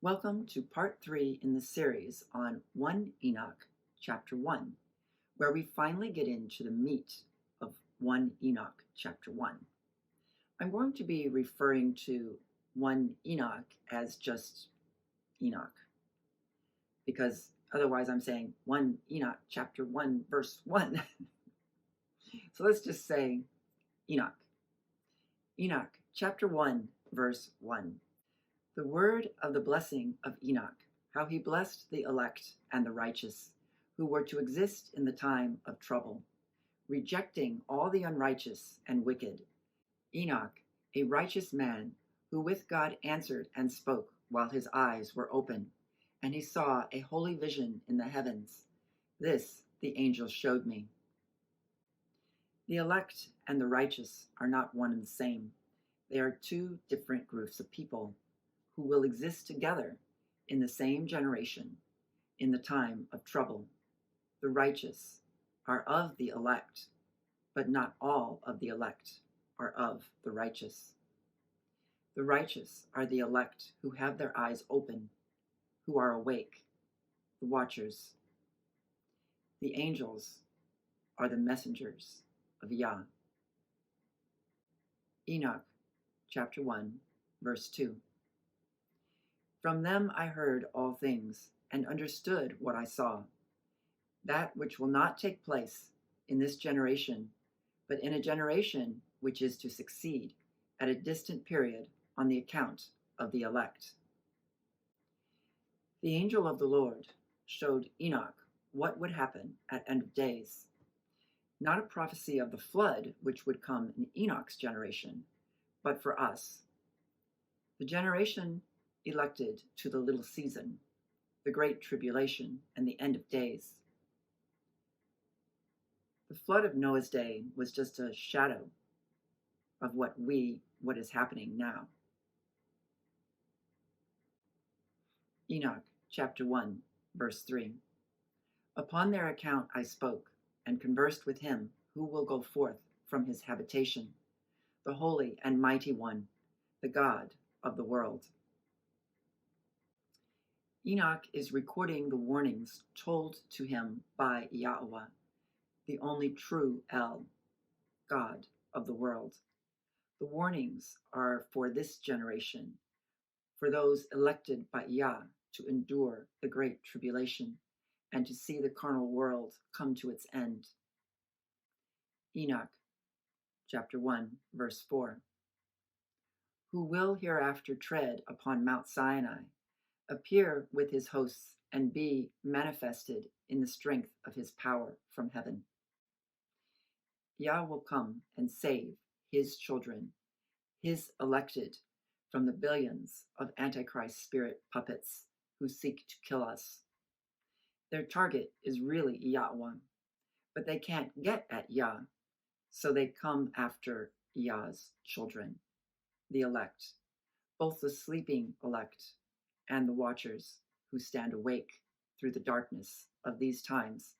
Welcome to part 3 in the series on 1 Enoch Chapter 1, where we finally get into the meat of 1 Enoch Chapter 1. I'm going to be referring to 1 Enoch as just Enoch, because otherwise I'm saying 1 Enoch Chapter 1 verse 1. So let's just say Enoch. Enoch Chapter 1 verse 1. The word of the blessing of Enoch, how he blessed the elect and the righteous, who were to exist in the time of trouble, rejecting all the unrighteous and wicked. Enoch, a righteous man, who with God answered and spoke while his eyes were open, and he saw a holy vision in the heavens. This the angel showed me. The elect and the righteous are not one and the same. They are two different groups of people who will exist together in the same generation in the time of trouble. The righteous are of the elect, but not all of the elect are of the righteous. The righteous are the elect who have their eyes open, who are awake, the watchers. The angels are the messengers of Yah. Enoch chapter 1, verse 2. From them I heard all things, and understood what I saw, that which will not take place in this generation, but in a generation which is to succeed at a distant period on the account of the elect. The angel of the Lord showed Enoch what would happen at end of days, not a prophecy of the flood which would come in Enoch's generation, but for us, the generation elected to the little season, the great tribulation, and the end of days. The flood of Noah's day was just a shadow of what is happening now. Enoch chapter 1, verse 3. Upon their account I spoke, and conversed with him who will go forth from his habitation, the Holy and Mighty One, the God of the world. Enoch is recording the warnings told to him by Yahweh, the only true El, God of the world. The warnings are for this generation, for those elected by Yah to endure the great tribulation and to see the carnal world come to its end. Enoch chapter 1, verse 4. Who will hereafter tread upon Mount Sinai, appear with his hosts, and be manifested in the strength of his power from heaven. Yah will come and save his children, his elected, from the billions of Antichrist spirit puppets who seek to kill us. Their target is really Yahweh, but they can't get at Yah, so they come after Yah's children, the elect, both the sleeping elect and the watchers who stand awake through the darkness of these times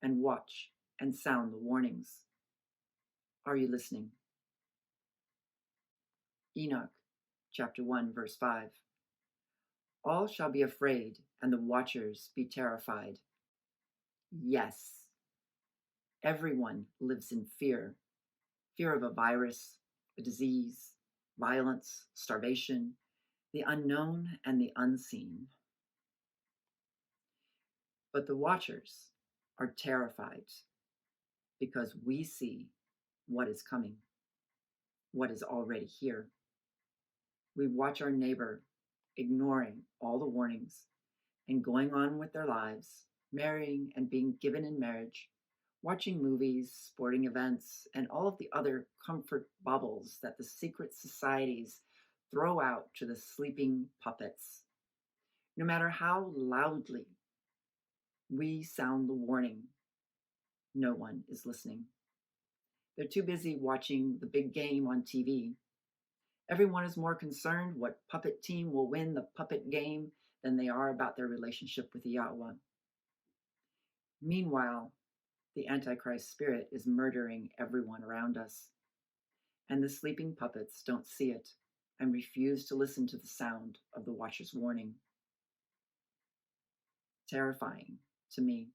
and watch and sound the warnings. Are you listening? Enoch chapter 1, verse 5. All shall be afraid, and the watchers be terrified. Yes, everyone lives in fear. Fear of a virus, a disease, violence, starvation, the unknown and the unseen. But the watchers are terrified because we see what is coming, what is already here. We watch our neighbor ignoring all the warnings and going on with their lives, marrying and being given in marriage, watching movies, sporting events, and all of the other comfort bubbles that the secret societies throw out to the sleeping puppets. No matter how loudly we sound the warning, no one is listening. They're too busy watching the big game on TV. Everyone is more concerned what puppet team will win the puppet game than they are about their relationship with Yahweh. Meanwhile, the Antichrist spirit is murdering everyone around us, and the sleeping puppets don't see it and refuse to listen to the sound of the watcher's warning. terrifying to me.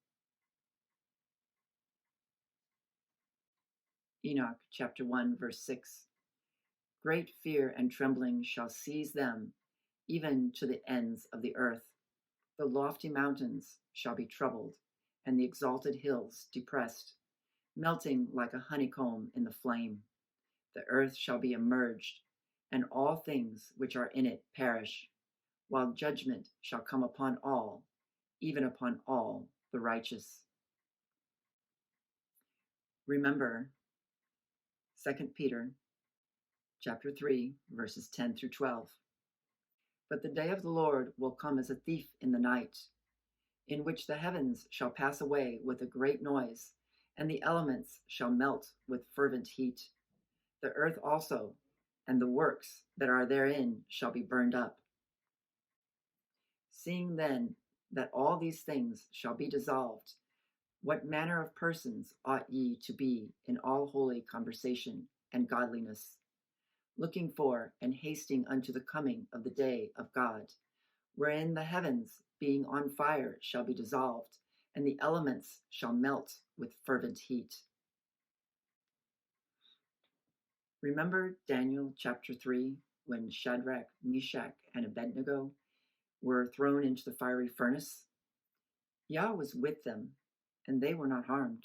Enoch Chapter 1, verse 6. Great fear and trembling shall seize them, even to the ends of the earth. The lofty mountains shall be troubled, and the exalted hills depressed, melting like a honeycomb in the flame. The earth shall be immerged, and all things which are in it perish, while judgment shall come upon all, even upon all the righteous. Remember 2 Peter chapter 3, verses 10 through 12. But the day of the Lord will come as a thief in the night, in which the heavens shall pass away with a great noise, and the elements shall melt with fervent heat. The earth also, and the works that are therein, shall be burned up. Seeing then that all these things shall be dissolved, what manner of persons ought ye to be in all holy conversation and godliness, looking for and hasting unto the coming of the day of God, wherein the heavens, being on fire, shall be dissolved, and the elements shall melt with fervent heat. Remember Daniel chapter 3, when Shadrach, Meshach, and Abednego were thrown into the fiery furnace? Yah was with them, and they were not harmed.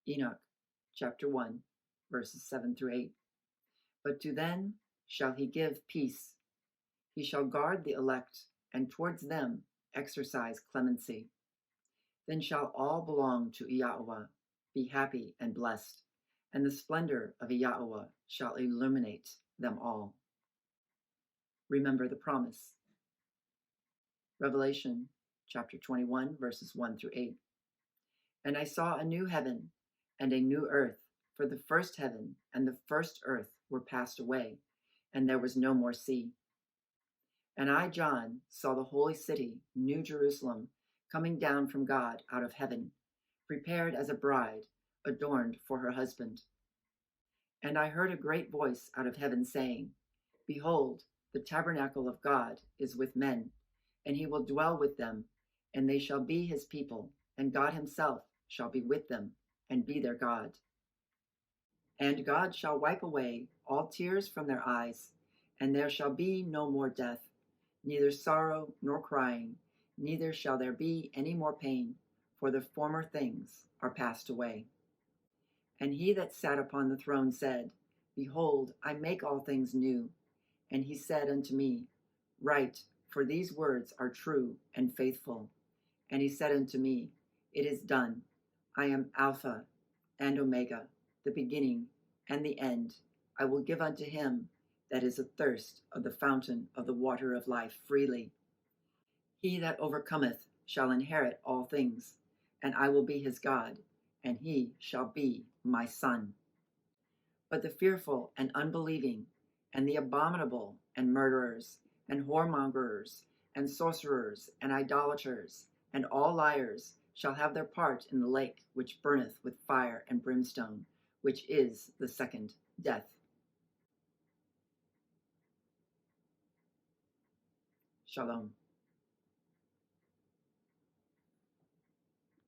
Enoch chapter 1, verses 7 through 8. But to them shall he give peace. He shall guard the elect, and towards them exercise clemency. Then shall all belong to Yahweh, be happy and blessed, and the splendor of Yahweh shall illuminate them all. Remember the promise. Revelation chapter 21, verses 1 through 8. And I saw a new heaven and a new earth, for the first heaven and the first earth were passed away, and there was no more sea. And I, John, saw the holy city, New Jerusalem, coming down from God out of heaven, prepared as a bride, adorned for her husband. And I heard a great voice out of heaven saying, Behold, the tabernacle of God is with men, and he will dwell with them, and they shall be his people, and God himself shall be with them, and be their God. And God shall wipe away all tears from their eyes, and there shall be no more death, neither sorrow nor crying, neither shall there be any more pain, for the former things are passed away. And he that sat upon the throne said, Behold, I make all things new. And he said unto me, Write, for these words are true and faithful. And he said unto me, It is done. I am Alpha and Omega, the beginning and the end. I will give unto him that is athirst of the fountain of the water of life freely. He that overcometh shall inherit all things, and I will be his God, and he shall be my son. But the fearful and unbelieving, and the abominable, and murderers, and whoremongers, and sorcerers, and idolaters, and all liars shall have their part in the lake which burneth with fire and brimstone, which is the second death. Shalom.